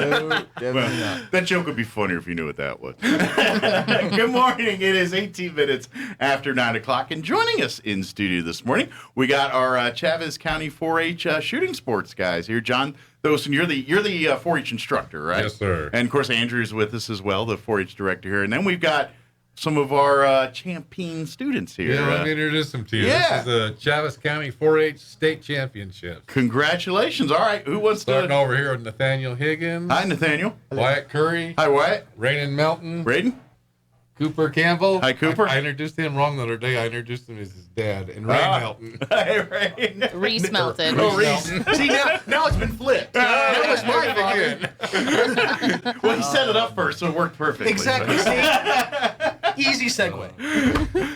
No, definitely not. That joke would be funnier if you knew what that was. Good morning. It is 18 minutes after 9 o'clock. And joining us in studio this morning, we got our Chavez County 4-H shooting sports guys here. John Thoesen, you're the 4-H instructor, right? Yes, sir. And, of course, Andrew's with us as well, the 4-H director here. And then we've got some of our champion students here. Yeah, let me introduce them to you. Yeah. This is the Chavez County 4-H State Championships. Congratulations. All right. Who wants Starting to? over here with Nathaniel Higgins. Hi, Nathaniel. Wyatt Curry. Hi, Wyatt. Raiden Melton. Braden. Cooper Campbell. Hi, Cooper. I introduced him wrong the other day. I introduced him as his dad. And Ray Melton. Hi, Ray. Reese Melton. Oh, Reese. See, now it's been flipped. That was my fault. Well, he set it up first, so it worked perfectly. Exactly. See? Easy segue.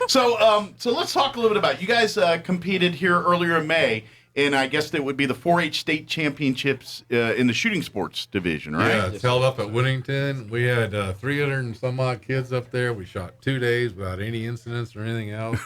So let's talk a little bit about you guys competed here earlier in May, and I guess that would be the 4-H state championships in the shooting sports division, right? Yeah, it's held up at Winnington. We had 300 and some odd kids up there. We shot 2 days without any incidents or anything else.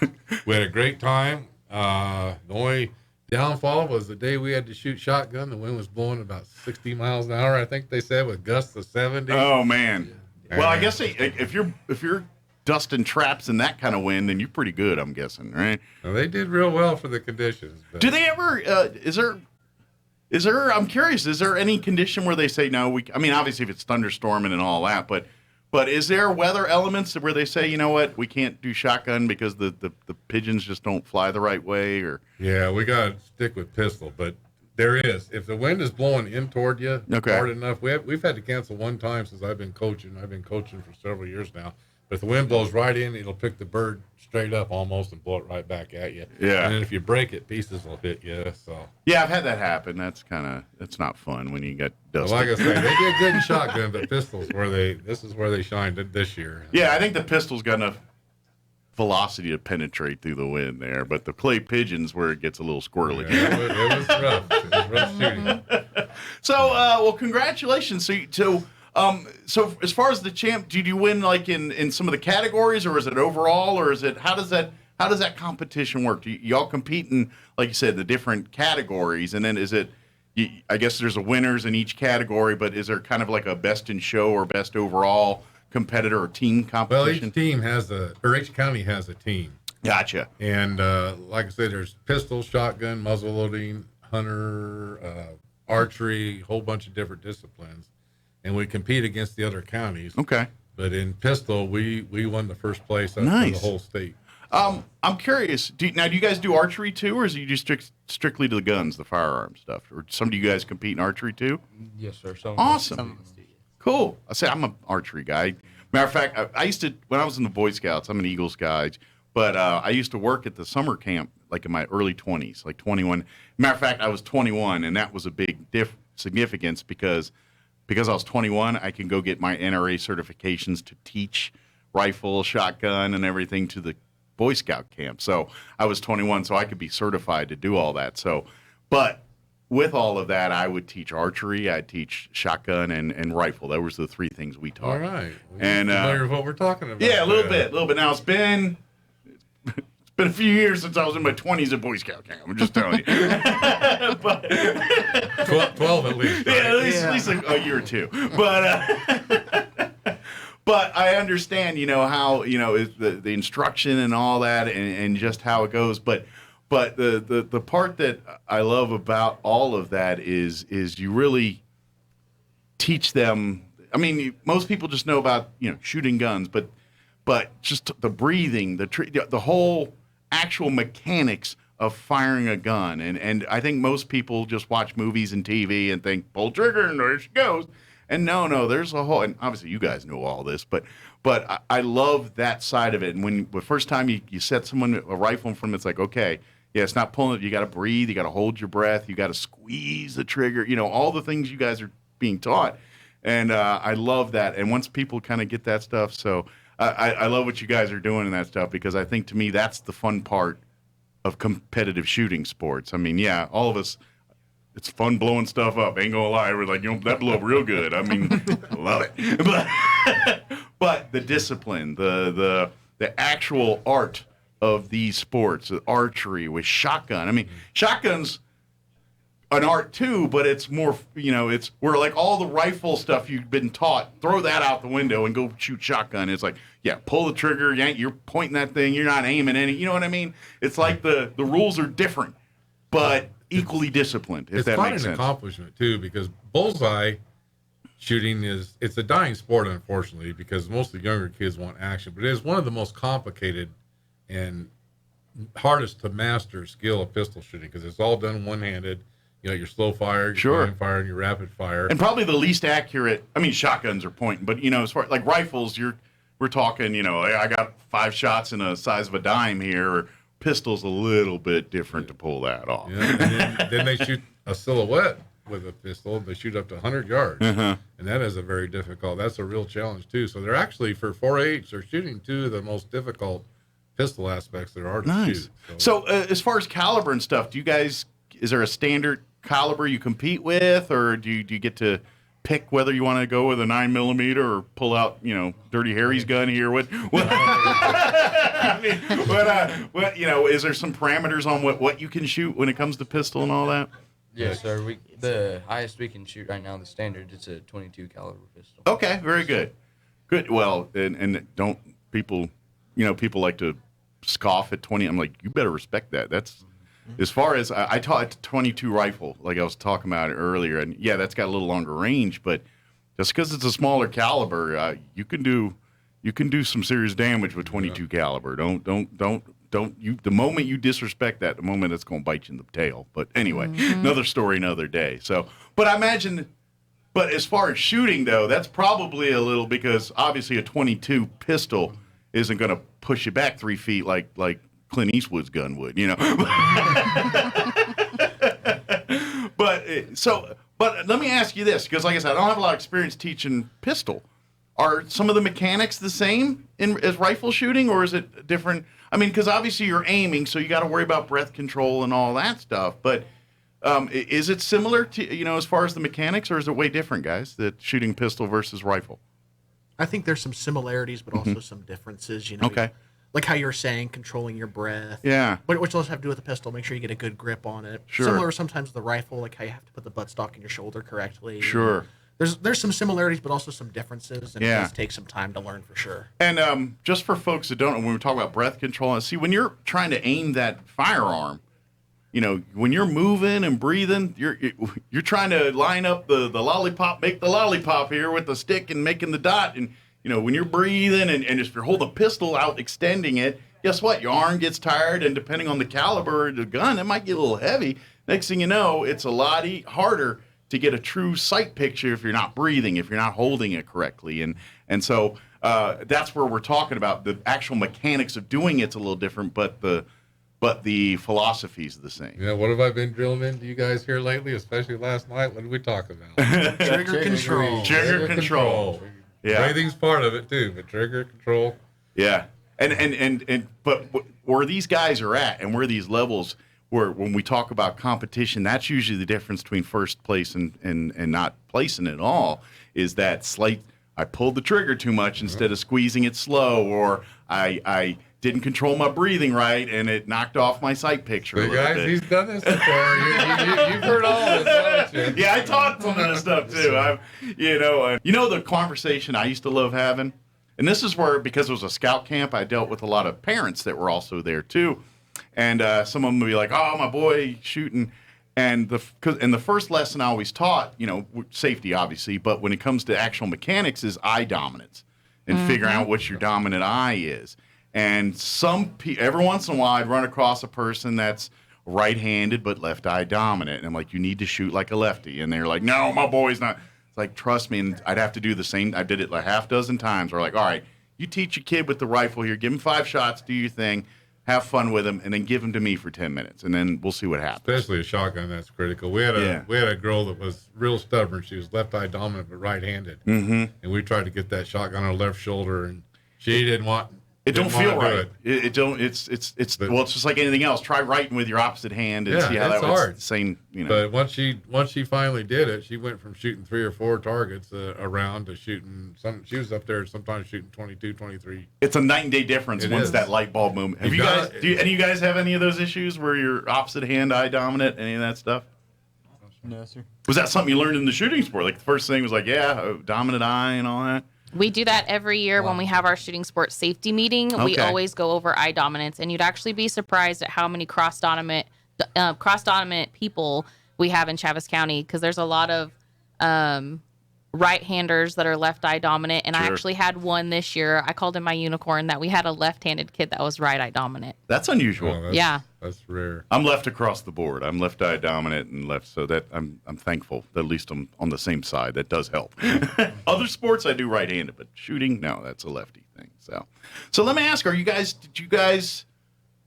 We had a great time. The only downfall was the day we had to shoot shotgun. The wind was blowing about 60 miles an hour, I think they said, with gusts of 70. Oh man. Well, I guess if you're dusting traps in that kind of wind, then you're pretty good, I'm guessing, right? Well, they did real well for the conditions. But Do they ever? Is there? I'm curious. Is there any condition where they say no? I mean, obviously, if it's thunderstorming and all that, but is there weather elements where they say, you know what, we can't do shotgun because the pigeons just don't fly the right way, or? Yeah, we got to stick with pistol, but there is. If the wind is blowing in toward you hard enough, we've had to cancel one time since I've been coaching. I've been coaching for several years now. But if the wind blows right in, it'll pick the bird straight up almost and blow it right back at you. Yeah. And then if you break it, pieces will hit you. So. Yeah, I've had that happen. That's not fun when you get dusted. Well, like I say, they did good in shotgun, but pistols this is where they shined this year. Yeah, I think the pistol's got enough velocity to penetrate through the wind there, but the clay pigeons where it gets a little squirrely. Yeah, it was rough. It was rough shooting. So, well, congratulations. So as far as the champ, did you win like in some of the categories, or is it overall, or is it how does that competition work? Do y'all compete in, like you said, the different categories, and then is it? I guess there's a winners in each category, but is there kind of like a best in show or best overall competitor or team competition? Well, each county has a team. Gotcha. And like I said, there's pistol, shotgun, muzzleloading, hunter, archery, a whole bunch of different disciplines. And we compete against the other counties. Okay. But in pistol, we won the first place out for the whole state. I'm curious. Do you guys do archery too, or is it you just strictly to the guns, the firearm stuff? Or some of you guys compete in archery too? Yes, sir. Awesome. Cool. I say I'm an archery guy. Matter of fact, I used to, when I was in the Boy Scouts, I'm an Eagles guy, but I used to work at the summer camp like in my early 20s, like 21. Matter of fact, I was 21, and that was a big significance because I was 21, I can go get my NRA certifications to teach rifle, shotgun, and everything to the Boy Scout camp. So I was 21, so I could be certified to do all that. So, but with all of that, I would teach archery, I'd teach shotgun and rifle. That was the three things we taught. All right. And familiar with what we're talking about. Yeah, a little bit. Now it's been a few years since I was in my 20s at Boy Scout camp. I'm just telling you. But 12 at least. Right? Yeah, at least a year or two. But I understand, how, is the instruction and all that and just how it goes. But the part that I love about all of that is you really teach them. I mean, most people just know about, shooting guns, but just the breathing, the whole actual mechanics of firing a gun. And I think most people just watch movies and TV and think, pull trigger and there she goes. And no, there's a whole, and obviously you guys know all this, but I love that side of it. And when the first time you set someone a rifle in front of them, it's like, okay, yeah, it's not pulling it. You got to breathe. You got to hold your breath. You got to squeeze the trigger, all the things you guys are being taught. And I love that. And once people kind of get that stuff, so I love what you guys are doing in that stuff, because I think to me that's the fun part of competitive shooting sports. I mean, yeah, all of us, it's fun blowing stuff up. Ain't gonna lie, we're like, that blew up real good. I mean, love it. But the discipline, the actual art of these sports, the archery with shotgun. I mean, shotguns. an art too, but it's more, it's where like all the rifle stuff you've been taught, throw that out the window and go shoot shotgun. It's like, yeah, pull the trigger, you're pointing that thing, you're not aiming any, you know what I mean? It's like the rules are different, but equally disciplined, if that makes sense. It's quite an accomplishment too, because bullseye shooting it's a dying sport, unfortunately, because most of the younger kids want action, but it is one of the most complicated and hardest to master skill of pistol shooting, because it's all done one-handed. Your slow fire, your fine fire, and your rapid fire. And probably the least accurate, I mean, shotguns are pointing, but, as far like rifles, we're talking, I got 5 shots in the size of a dime here, or pistol's a little bit different to pull that off. Yeah, and then they shoot a silhouette with a pistol. They shoot up to 100 yards. And that is that's a real challenge, too. So they're actually, for 4-H, they're shooting 2 of the most difficult pistol aspects there are to shoot. So as far as caliber and stuff, is there a standard caliber you compete with, or do you get to pick whether you want to go with a 9mm or pull out Dirty Harry's gun here? What I mean, what is there some parameters on what you can shoot when it comes to pistol and all that? Yes, sir. The highest we can shoot right now, the standard, it's a 22 caliber pistol. Okay, very good. Well, and don't people like to scoff at 20. I'm like, you better respect that. That's as far as I taught 22 rifle, like I was talking about earlier, and yeah, that's got a little longer range, but just because it's a smaller caliber, you can do some serious damage with 22 caliber. Don't you? The moment you disrespect that, the moment it's going to bite you in the tail. But anyway, another story, another day. So, but I imagine. But as far as shooting, though, that's probably a little, because obviously a 22 pistol isn't going to push you back 3 feet like Clint Eastwood's gun would, But let me ask you this, because like I said, I don't have a lot of experience teaching pistol. Are some of the mechanics the same as rifle shooting, or is it different? I mean, because obviously you're aiming, so you got to worry about breath control and all that stuff. But is it similar to, as far as the mechanics, or is it way different, guys, that shooting pistol versus rifle? I think there's some similarities, but also some differences. Okay. Like how you were saying, controlling your breath. Yeah. But which also have to do with the pistol. Make sure you get a good grip on it. Sure. Similar sometimes with the rifle, like how you have to put the buttstock in your shoulder correctly. Sure. There's some similarities, but also some differences, and Yeah. it does take some time to learn for sure. And just for folks that don't know, when we talk about breath control, see, when you're trying to aim that firearm, when you're moving and breathing, you're trying to line up the lollipop, make the lollipop here with the stick and making the dot. And, when you're breathing and if you're holding the pistol out, extending it, guess what? Your arm gets tired, and depending on the caliber of the gun, it might get a little heavy. Next thing you know, it's a lot harder to get a true sight picture if you're not breathing, if you're not holding it correctly. And so that's where we're talking about the actual mechanics of doing it's a little different, but the philosophy's the same. Yeah, what have I been drilling into you guys here lately, especially last night? What did we talk about? Trigger control. Trigger control. Yeah. Everything's part of it too, but trigger control. Yeah. But where these guys are at and where these levels, where when we talk about competition, that's usually the difference between first place and not placing at all, is that slight, I pulled the trigger too much instead of squeezing it slow, or I didn't control my breathing right and it knocked off my sight picture. But guys, he's done this before. You've heard all this, haven't you? Yeah, I taught some of this stuff too. The conversation I used to love having, and this is where, because it was a scout camp, I dealt with a lot of parents that were also there too, and some of them would be like, "Oh, my boy shooting," and the first lesson I always taught, safety obviously, but when it comes to actual mechanics, is eye dominance and figuring out what your dominant eye is. And every once in a while, I'd run across a person that's right-handed but left eye dominant, and I'm like, "You need to shoot like a lefty," and they're like, "No, my boy's not." It's like, trust me, and I'd have to do the same. I did it like half dozen times. We're like, "All right, you teach your kid with the rifle here. Give him 5 shots, do your thing, have fun with him, and then give him to me for 10 minutes, and then we'll see what happens." Especially a shotgun, that's critical. We had a girl that was real stubborn. She was left eye dominant but right-handed, and we tried to get that shotgun on her left shoulder, and she didn't want. It don't feel right. It don't. It's just like anything else. Try writing with your opposite hand and see how that hard. Same, But once she finally did it, she went from shooting 3 or 4 targets around to shooting some. She was up there sometimes shooting 22, 23. It's a night and day difference once that light bulb moment. Have you guys? Do any of you guys have any of those issues where you're opposite hand eye dominant? Any of that stuff? No, sir. Was that something you learned in the shooting sport? Like the first thing was like, dominant eye and all that? We do that every year when we have our shooting sports safety meeting. We Okay. always go over eye dominance, and you'd actually be surprised at how many cross dominant people we have in Chavez County, because there's a lot of right-handers that are left eye dominant, and I Sure. actually had one this year. I called him my unicorn, that we had a left-handed kid that was right eye dominant. That's unusual. Oh, that's, Yeah. That's rare. I'm left across the board. I'm left eye dominant and left, so that I'm thankful that at least I'm on the same side. That does help. Other sports I do right-handed, but shooting, no, that's a lefty thing. So let me ask: did you guys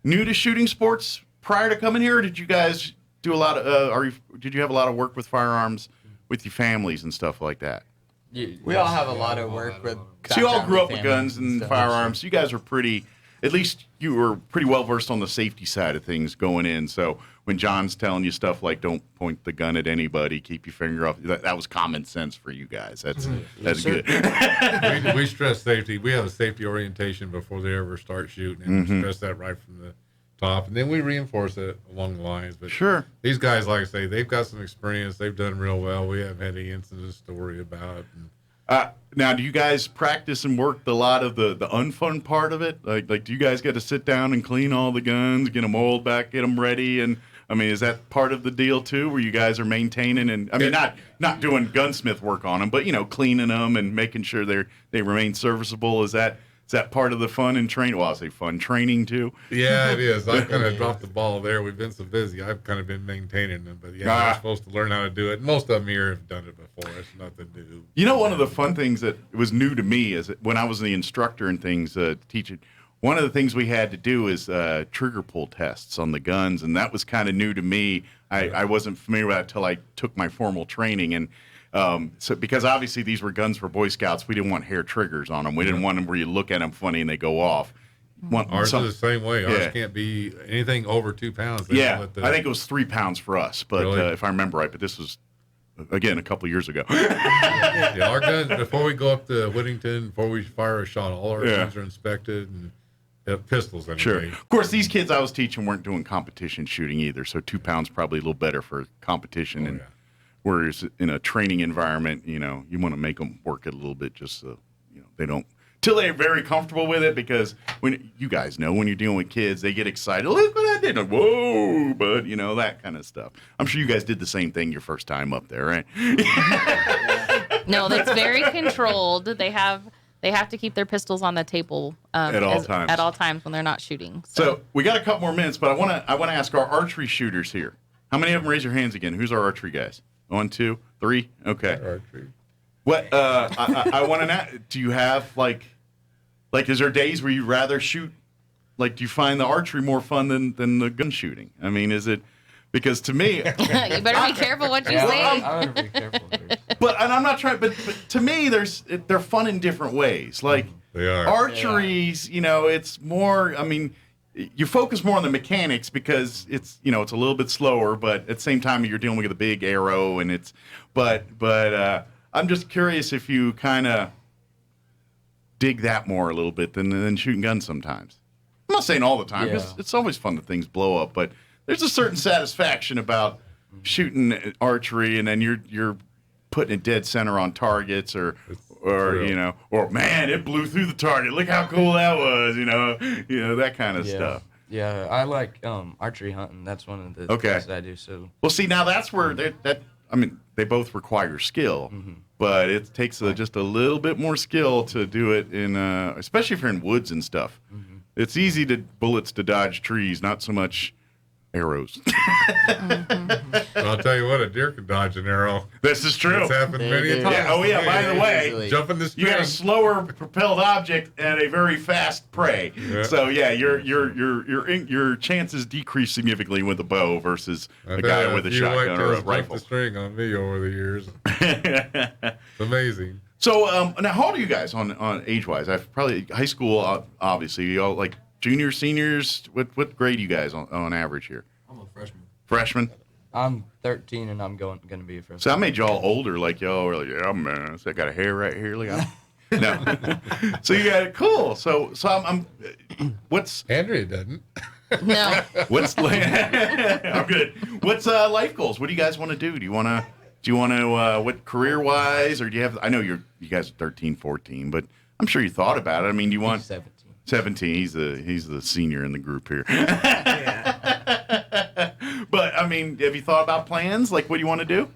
new to shooting sports prior to coming here, or did you guys do a lot of? Did you have a lot of work with firearms with your families and stuff like that? We all have a lot of work with. So you all grew up with family guns and stuff. firearms. You guys were at least you were pretty well versed on the safety side of things going in. So when John's telling you stuff like don't point the gun at anybody, keep your finger off, that was common sense for you guys. That's good. we stress safety. We have a safety orientation before they ever start shooting, and we stress that right from the top, and then we reinforce it along the lines. But Sure. these guys, like I say, they've got some experience. They've done real well. We haven't had any incidents to worry about. Now, do you guys practice and work a lot of the unfun part of it? Like, do you guys get to sit down and clean all the guns, get them oiled back, get them ready? And I mean, is that part of the deal too, where you guys are maintaining and I mean, not doing gunsmith work on them, but cleaning them and making sure they remain serviceable? Is that part of the fun and training? Well, I say fun training too. Yeah, it is. I kind of dropped the ball there. We've been so busy. I've kind of been maintaining them, but we're supposed to learn how to do it. Most of them here have done it before. It's nothing new. One of the fun things that was new to me is that when I was the instructor and things teaching, one of the things we had to do is trigger pull tests on the guns, and that was kind of new to me. I wasn't familiar with that until I took my formal training, and so because obviously these were guns for Boy Scouts, we didn't want hair triggers on them. We didn't want them where you look at them funny and they go off. Ours is the same way. Ours can't be anything over 2 pounds. I think it was 3 pounds for us, but Really? if I remember right. But this was again a couple years ago. Yeah, our guns, before we go up to Whittington, before we fire a shot, all our guns are inspected, and pistols anyway. Sure. Of course, these kids I was teaching weren't doing competition shooting either, so 2 pounds probably a little better for competition. Whereas in a training environment, you want to make them work it a little bit just so they don't till they're very comfortable with it. Because when you guys know when you're dealing with kids, they get excited. Look what I did! Like, whoa! But that kind of stuff. I'm sure you guys did the same thing your first time up there, right? No, that's very controlled. They have to keep their pistols on the table At all times. At all times when they're not shooting. So we got a couple more minutes, but I want to ask our archery shooters here. How many of them raise your hands again? Who's our archery guys? 1, 2, 3. Okay. Archery. What I want to know? Do you have like is there days where you'd rather shoot? Like, do you find the archery more fun than the gun shooting? I mean, is it? Because to me, you better be careful what you Yeah, say. I would be careful. and I'm not trying, but to me, they're fun in different ways. Like They are. archery's, it's more. I mean, you focus more on the mechanics because it's it's a little bit slower, but at the same time you're dealing with a big arrow, and it's. But I'm just curious if you kind of dig that more a little bit than shooting guns sometimes. I'm not saying all the time because it's always fun that things blow up, but there's a certain satisfaction about shooting archery, and then you're putting it dead center on targets, or man, it blew through the target. Look how cool that was, that kind of stuff. Yeah, I like archery hunting. That's one of the things that I do. So Well, see, now that's where they both require skill, but it takes just a little bit more skill to do it in, especially if you're in woods and stuff. It's easy bullets to dodge trees, not so much arrows. I'll tell you what, a deer can dodge an arrow. This is true. It's happened many a times. Yeah. Oh yeah. By the way, Jumping the you string. got a slower propelled object and a very fast prey. Yeah. So yeah, your chances decrease significantly with a bow versus a guy with a shotgun or a rifle. The string on me over the years. It's amazing. So now, how old are you guys on age wise? I've probably high school. Obviously, you all like juniors, seniors. What grade are you guys on average here? I'm a freshman. Freshman. I'm 13 and I'm going to be a freshman. So I made y'all older, like y'all were like, yeah, man. So I got a hair right here. Look, no. So you got it cool. So I'm what's Andrea doesn't. No. I'm good. What's life goals? What do you guys want to do? Do you want to what career wise, or do you have? I know you guys are 13, 14, but I'm sure you thought about it. I mean, do you want 17. 17? He's the senior in the group here. Yeah. But I mean, have you thought about plans? Like, what do you want to do?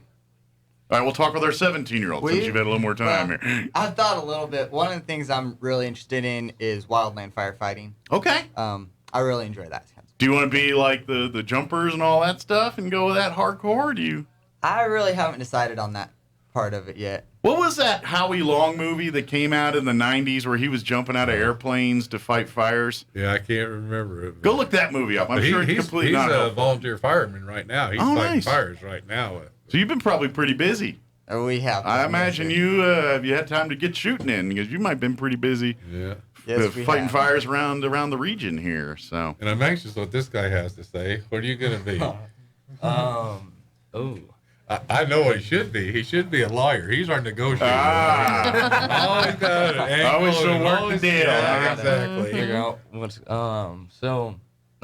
All right, we'll talk with our 17-year-old since you've had a little more time here. I've thought a little bit. One of the things I'm really interested in is wildland firefighting. Okay. I really enjoy that. Do you want to be like the jumpers and all that stuff and go with that hardcore? Or do you? I really haven't decided on that part of it yet. What was that Howie Long movie that came out in the 90s where he was jumping out of airplanes to fight fires? Yeah, I can't remember it. Go look that movie up. I'm sure it's completely he's not a helpful. volunteer fireman right now. He's Oh, fighting nice. fires right now. So you've been probably pretty busy. We have. I imagine you have you had time to get shooting in because you might have been pretty busy Yeah. Yes, we fighting have. fires around the region here. So And I'm anxious what this guy has to say. What are you going to be? Oh. I know what he should be. He should be a lawyer. He's our negotiator. Always got an angle. Always should and work the always- deal. Yeah, Figure exactly. out what's so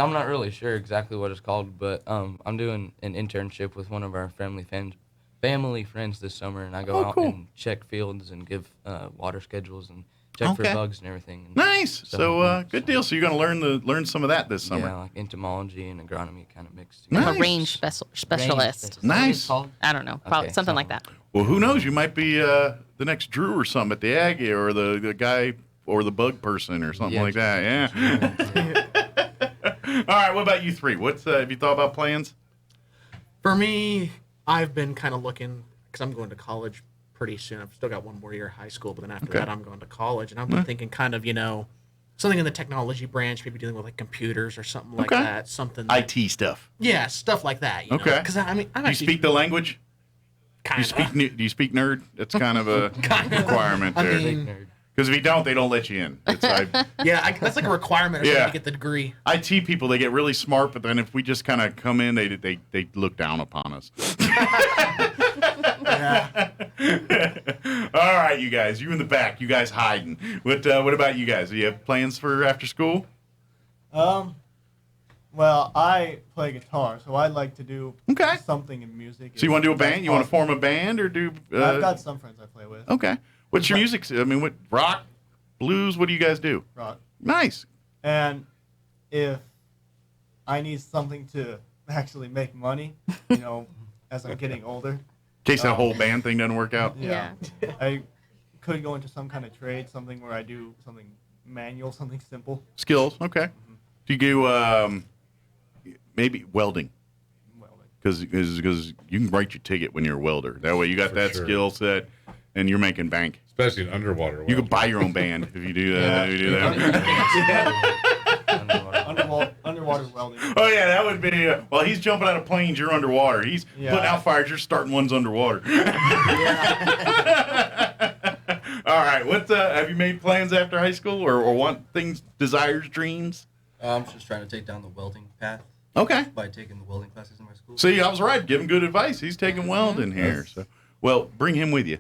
I'm not really sure exactly what it's called, but I'm doing an internship with one of our family friends this summer, and I go out cool. and check fields and give water schedules and check for Okay. bugs and everything. And nice. stuff So like that. good deal. So you're going to learn some of that this summer. Yeah, like entomology and agronomy kind of mixed Nice. together. A range specialist. Nice. I don't know. Probably Okay, something like that. Well, who knows? You might be the next Drew or something at the Aggie or the guy or the bug person or something Yeah, like that. Yeah. All right. What about you three? What's have you thought about plans? For me, I've been kind of looking because I'm going to college pretty soon. I've still got one more year of high school, but then after Okay. that, I'm going to college, and I've been thinking kind of something in the technology branch, maybe dealing with like computers or something like Okay. that. Something. That, IT stuff. yeah, stuff like that. Okay. Because I'm Do you actually speak the language? kind of. Do you speak nerd? That's kind of a requirement I there. mean, Nerd. Because if you don't, they don't let you in. It's, that's like a requirement or something Yeah. to get the degree. IT people, they get really smart, but then if we just kind of come in, they look down upon us. Yeah. All right, you guys, you in the back, you guys hiding. What about you guys? Do you have plans for after school? Well, I play guitar, so I'd like to do Okay. something in music. So you want to do a if that's band? You want to possible. form a band or do? I've got some friends I play with. Okay. What's your music? I mean, what rock, blues? What do you guys do? Rock. Nice. And if I need something to actually make money, as I'm getting older, In case that whole band thing doesn't work out. Yeah. I could go into some kind of trade, something where I do something manual, something simple. Skills. Okay. Do you do maybe welding? Welding. Because you can write your ticket when you're a welder. That way you got For that sure. skill set, and you're making bank. Especially in underwater. You could buy your own band if you do that. If you do that. Underwater welding. Oh yeah, that would be. While he's jumping out of planes, you're underwater. He's Yeah. putting out fires. You're starting ones underwater. All right. What have you made plans after high school, or want things, desires, dreams? I'm just trying to take down the welding path Okay. by taking the welding classes in my school. See, I was right. Give him good advice. He's taking welding here. So, well, bring him with you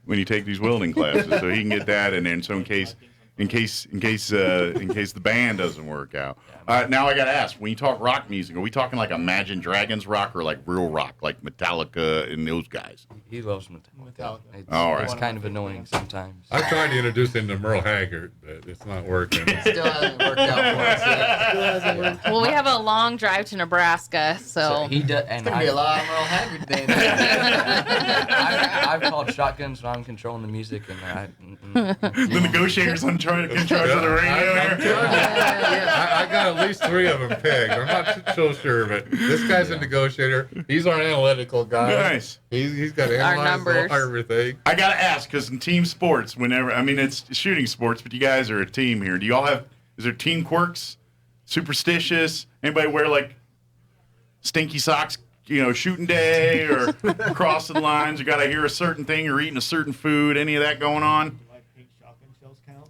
when you take these welding classes, so he can get that. And then, so in case the band doesn't work out. Now I got to ask: when you talk rock music, are we talking like Imagine Dragons rock, or like real rock, like Metallica and those guys? He loves Metallica. Metallica. It's, All right. it's kind of annoying sometimes. I tried to introduce him to Merle Haggard, but it's not working. Still hasn't worked out for us yet. Well, we have a long drive to Nebraska, so he does, and It's gonna be a lot of Merle Haggard then. I've called shotgun, so I'm controlling the music, and The negotiators in charge of the radio. I'm telling you, I got at least 3 of them pegged. I'm not so sure, but this guy's a negotiator. He's our analytical guy. Nice. He's got to Our analyze numbers. everything. I gotta ask, because in team sports, it's shooting sports, but you guys are a team here. Do y'all have? Is there team quirks? Superstitious? Anybody wear like stinky socks? Shooting day or crossing lines? You gotta hear a certain thing or eating a certain food. Any of that going on? Do like pink shotgun shells count?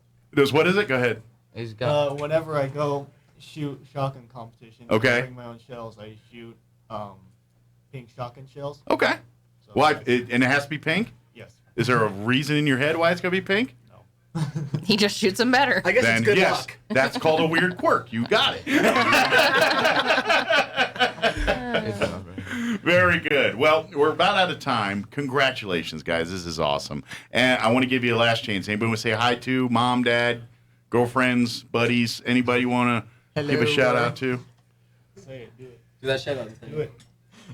What is it? Go ahead. he's got. Whenever I go shoot shotgun competition, Okay. I bring my own shells. I shoot pink shotgun shells. Okay. So Why? And it has to be pink. Yes. Is there a reason in your head why it's gonna be pink? No. He just shoots them better. I guess Then it's good yes, luck. that's called a weird quirk. You got it. It's not right. Very good. Well, we're about out of time. Congratulations, guys. This is awesome. And I want to give you a last chance. Anybody want to say hi to mom, dad, girlfriends, buddies? Anybody want to give a shout out to? Say it. Do it. Do that shout out. Do it.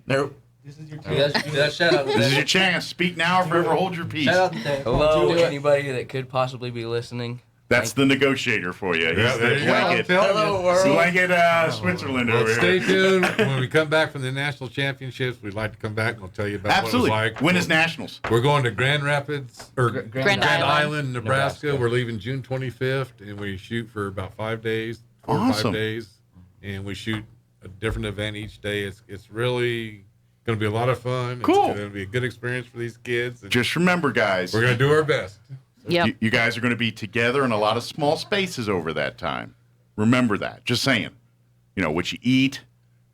Nope. This is your Do chance. that shout out. This is your chance. Speak now or forever hold your peace. Shout out the thing. Hello, anybody that could possibly be listening. That's the negotiator for you. He's Yeah, there the you go. I'm blanket, telling you. blanket Switzerland Well, over stay here. tuned. When we come back from the national championships, we'd like to come back and we'll tell you about Absolutely. what it was like. When is nationals? We're going to Grand Rapids or Grand Island, Island. Nebraska. We're leaving June 25th, and we shoot for about 5 days, 4 or 5 Awesome. days, and we shoot a different event each day. It's really going to be a lot of fun. Cool. It's going to be a good experience for these kids. And Just remember, guys, we're going to do our best. Yep. you guys are going to be together in a lot of small spaces over that time. Remember that. Just saying. You know, what you eat,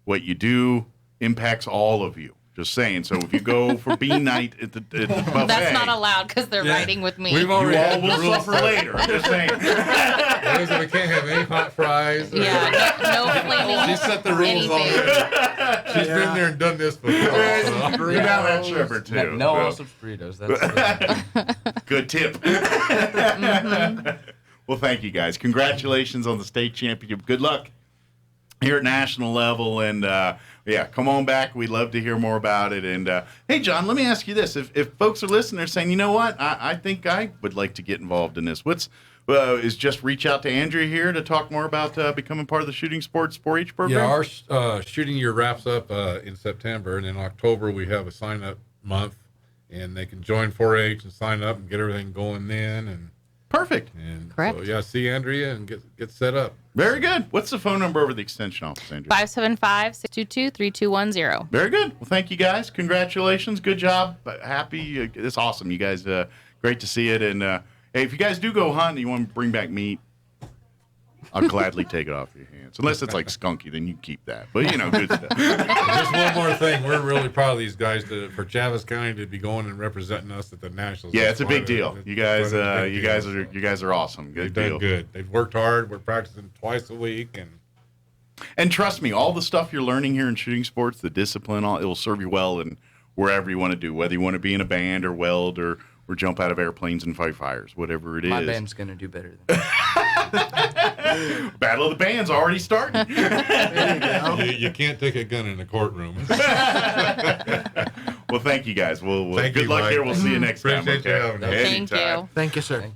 what you do impacts all of you. Just saying. So if you go for bean night at the buffet, That's not allowed because they're riding with me. We've you already all had the will rules. suffer later. Just saying. That is, we can't have any hot fries. Yeah, no flaming She set the rules anything. already. She's been there and done this before. so. Go down that stripper too. No So, awesome burritos. That's good tip. Well, thank you guys. Congratulations on the state championship. Good luck here at national level, and yeah, come on back. We'd love to hear more about it. And hey, John, let me ask you this: if folks are listening, they're saying, you know what, I think I would like to get involved in this. What's is just reach out to Andrea here to talk more about becoming part of the shooting sports 4-H program. Yeah, our shooting year wraps up in September, and in October we have a sign-up month, and they can join 4-H and sign up and get everything going then. And Perfect. Correct. So yeah, see Andrea and get set up. Very good. What's the phone number over the extension office, Andrea? 575-622-3210. Very good. Well, thank you guys. Congratulations. Good job. Happy. It's awesome. You guys, great to see it. And hey, if you guys do go hunting and you want to bring back meat, I'll gladly take it off your hands. Unless it's like skunky, then you can keep that. But, you know, good stuff. Just one more thing, we're really proud of these guys for Chavez County to be going and representing us at the nationals. Yeah, That's it's a big quite deal. it's You guys, quite a big you deal. guys are awesome. They've Good done deal. good. They've worked hard. We're practicing twice a week, And trust me, all the stuff you're learning here in shooting sports, the discipline, all it will serve you well in wherever you want to do. Whether you want to be in a band or weld or jump out of airplanes and fight fires, whatever it is. my band's gonna do better than Battle of the Bands already starting. you can't take a gun in a courtroom. Well, thank you guys. We'll Thank good you, luck Mike. here. We'll see you next time. Appreciate you Okay? having us. Thank Anytime. you. Thank you, sir.